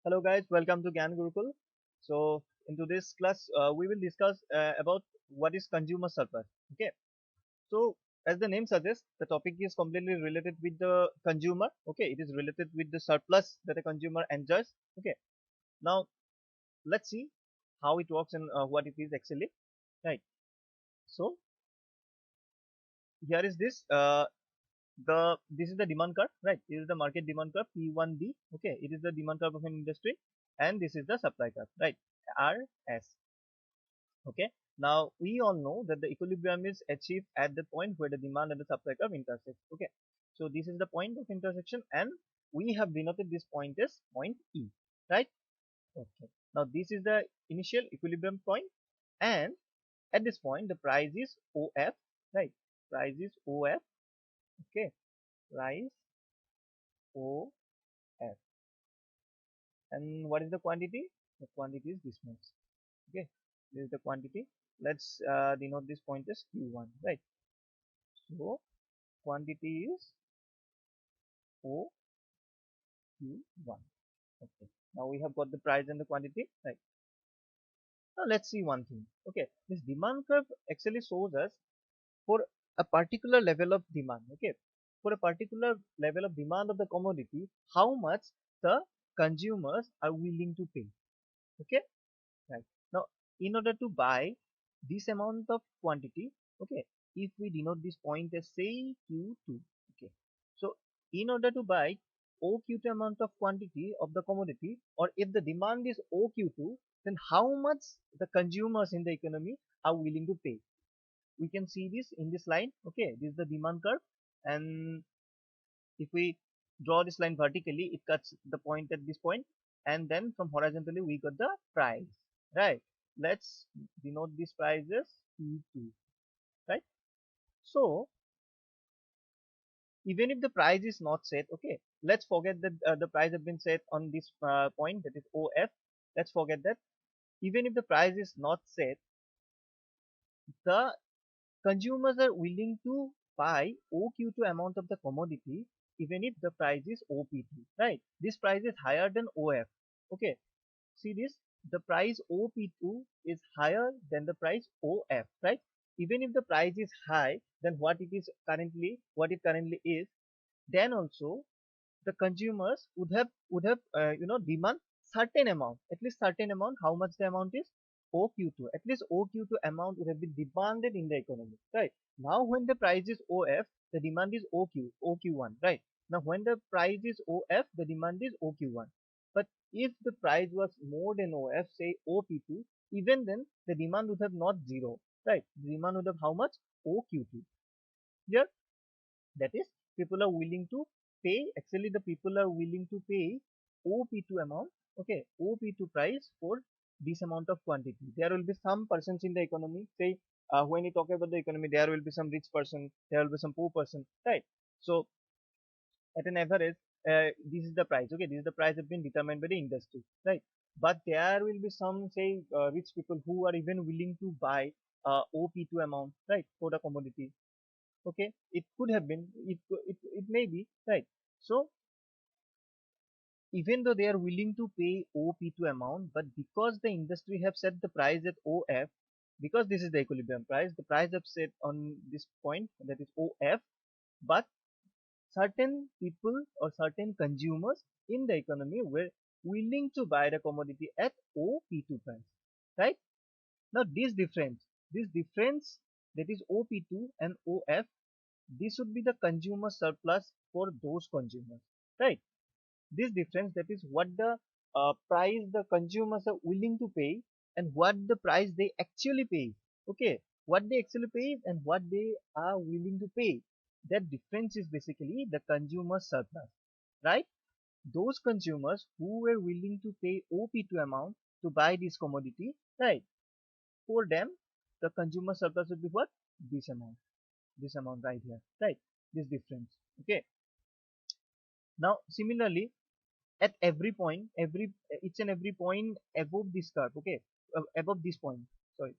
Hello guys, welcome to Gyan Gurukul. So in today's class, we will discuss about what is consumer surplus. Okay. So as the name suggests, the topic is completely related with the consumer. Okay. It is related with the surplus that a consumer enjoys. Okay. Now let's see how it works and what it is actually. Right. So here is this. This is the demand curve. Right. This is the market demand curve P1D. Okay. It is the demand curve of an industry, and this is the supply curve. Right. RS. Okay. Now we all know that the equilibrium is achieved at the point where the demand and the supply curve intersect. Okay. So this is the point of intersection, and we have denoted this point as point E. Right. Okay. Now this is the initial equilibrium point, and at this point the price is OF. Right. Price is OF. Okay. Price OF. And what is the quantity? The quantity is this much. Okay. This is the quantity. Let's denote this point as Q1. Right. So quantity is OQ1. Okay. Now we have got the price and the quantity. Right. Now let's see one thing. Okay. This demand curve actually shows us for a particular level of demand. Okay. For a particular level of demand of the commodity, how much the consumers are willing to pay. Okay. Right. Now, in order to buy this amount of quantity, okay, if we denote this point as say Q2, okay. So, in order to buy OQ2 amount of quantity of the commodity, or if the demand is OQ2, then how much the consumers in the economy are willing to pay. We can see this in this line, okay. This is the demand curve, and if we draw this line vertically, it cuts the point at this point, and then from horizontally we got the price. Right. Let's denote this price as P2. Right. So even if the price is not set, okay, let's forget that the price has been set on this point, that is OF. Let's forget that. Even if the price is not set, the consumers are willing to buy OQ2 amount of the commodity even if the price is OP2. Right. This price is higher than OF. Okay. See this, the price OP2 is higher than the price OF, right? Even if the price is high than what it currently is, then also the consumers would have demand certain amount, at least certain amount. How much the amount is? OQ2. At least OQ2 amount would have been demanded in the economy, right? Now when the price is OF, the demand is OQ1, right? Now when the price is OF, the demand is OQ1. But if the price was more than OF, say OP2, even then the demand would have not zero, right? The demand would have how much? OQ2. Here, that is, people are willing to pay. Actually the people are willing to pay OP2 amount, okay, OP2 price for this amount of quantity. There will be some persons in the economy, say, when you talk about the economy, there will be some rich person, there will be some poor person, right? So at an average, this is the price, okay, this is the price have been determined by the industry, right? But there will be some, say, rich people who are even willing to buy OP2 amount, right, for the commodity. Okay, it could have been, it may be, right? So even though they are willing to pay OP2 amount, but because the industry have set the price at OF, because this is the equilibrium price, the price have set on this point, that is OF, but certain people or certain consumers in the economy were willing to buy the commodity at OP2 price, right? Now this difference, that is OP2 and OF, this would be the consumer surplus for those consumers, right? This difference, that is what the price the consumers are willing to pay and what the price they actually pay. Okay, what they actually pay and what they are willing to pay, that difference is basically the consumer surplus, right? Those consumers who were willing to pay OP2 amount to buy this commodity, right? For them, the consumer surplus would be what? This amount, this amount right here, right? This difference. Okay. Now similarly, at every point, each and every point above this curve, okay, above this point, sorry,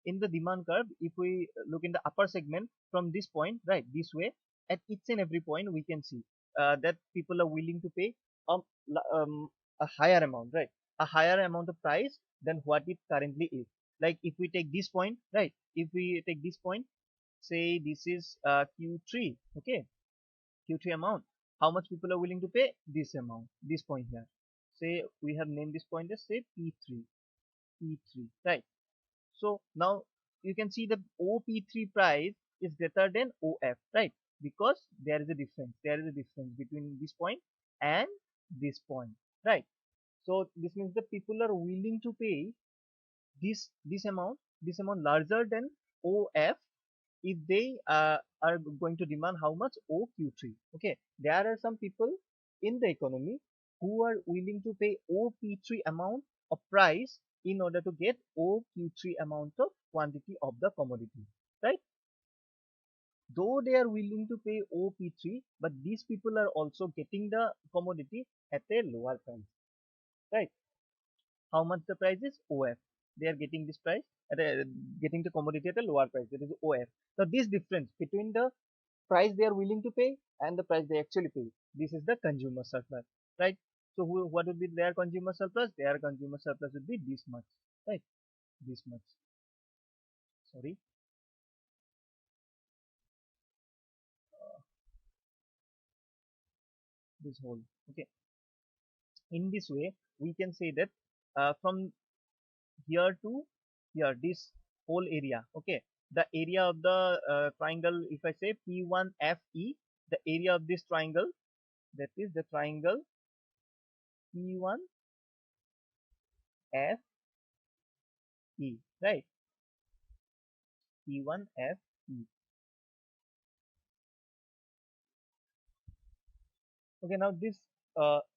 in the demand curve, if we look in the upper segment from this point, right, this way, at each and every point we can see that people are willing to pay um, a higher amount, right? A higher amount of price than what it currently is. Like if we take this point, right? If we take this point, say this is Q3, okay? Q3 amount. How much people are willing to pay? This amount, this point here. Say we have named this point as say P3, P3, right? So now you can see the OP3 price is greater than OF, right? Because there is a difference. There is a difference between this point and this point, right? So this means that people are willing to pay this amount larger than OF if they are going to demand how much OQ3. Okay, there are some people in the economy who are willing to pay OP3 amount of price in order to get OQ3 amount of quantity of the commodity, right? Though they are willing to pay OP3, but these people are also getting the commodity at a lower price, right? How much the price is? OF. They are getting this price at a, getting the commodity at a lower price, that is OF. So this difference between the price they are willing to pay and the price they actually pay, this is the consumer surplus, right? So what would be their consumer surplus? Their consumer surplus would be this much, right? This much, sorry, this whole. Okay, in this way we can say that from here to here, this whole area, okay, the area of the triangle, if I say P1FE, the area of this triangle, that is the triangle P1FE, right? P1FE. Okay, now this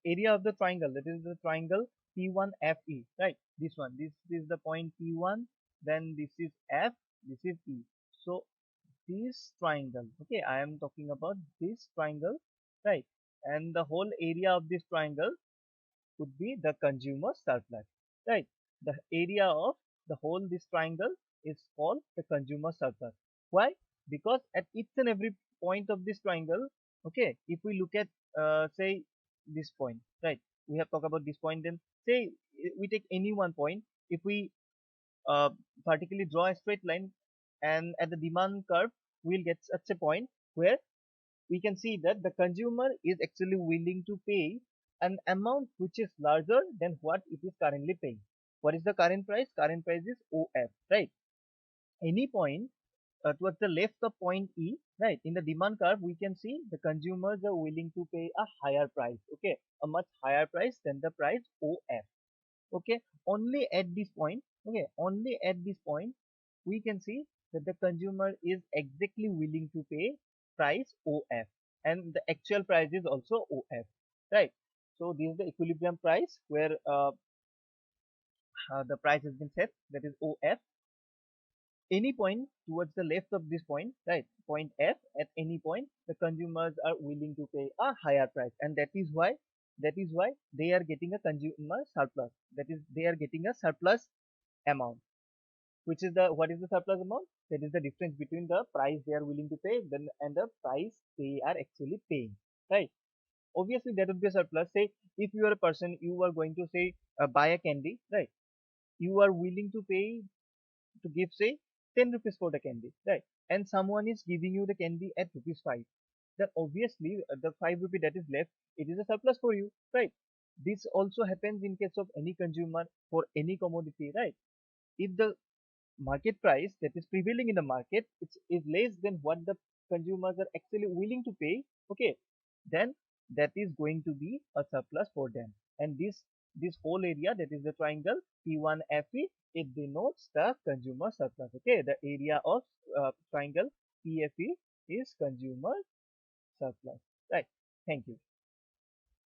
area of the triangle, that is the triangle P1FE, right? This one, this is the point P1, then this is F, this is E. So this triangle, okay, I am talking about this triangle, right? And the whole area of this triangle would be the consumer surplus, right? The area of the whole this triangle is called the consumer surplus. Why? Because at each and every point of this triangle, okay, if we look at say this point, right? We have talked about this point. Then say we take any one point. If we uh, vertically draw a straight line, and at the demand curve, we'll get such a point where we can see that the consumer is actually willing to pay an amount which is larger than what it is currently paying. What is the current price? Current price is OF, right? Any point towards the left of point E, right? In the demand curve, we can see the consumers are willing to pay a higher price, okay? A much higher price than the price OF, okay? Only at this point, okay? Only at this point, we can see that the consumer is exactly willing to pay price OF, and the actual price is also OF, right? So this is the equilibrium price where the price has been set, that is OF. Any point towards the left of this point, right, point F, at any point the consumers are willing to pay a higher price, and that is why they are getting a consumer surplus, that is they are getting a surplus amount, which is the what is the surplus amount? That is the difference between the price they are willing to pay then and the price they are actually paying, right? Obviously that would be a surplus. Say if you are a person, you are going to say buy a candy, right? You are willing to pay to give say 10 rupees for the candy, right? And someone is giving you the candy at rupees 5. Then obviously the 5 rupee that is left, it is a surplus for you, right? This also happens in case of any consumer for any commodity, right? If the market price that is prevailing in the market is less than what the consumers are actually willing to pay, okay, then that is going to be a surplus for them. And this whole area, that is the triangle P1FE, it denotes the consumer surplus, okay? The area of triangle PFE is consumer surplus, right? Thank you.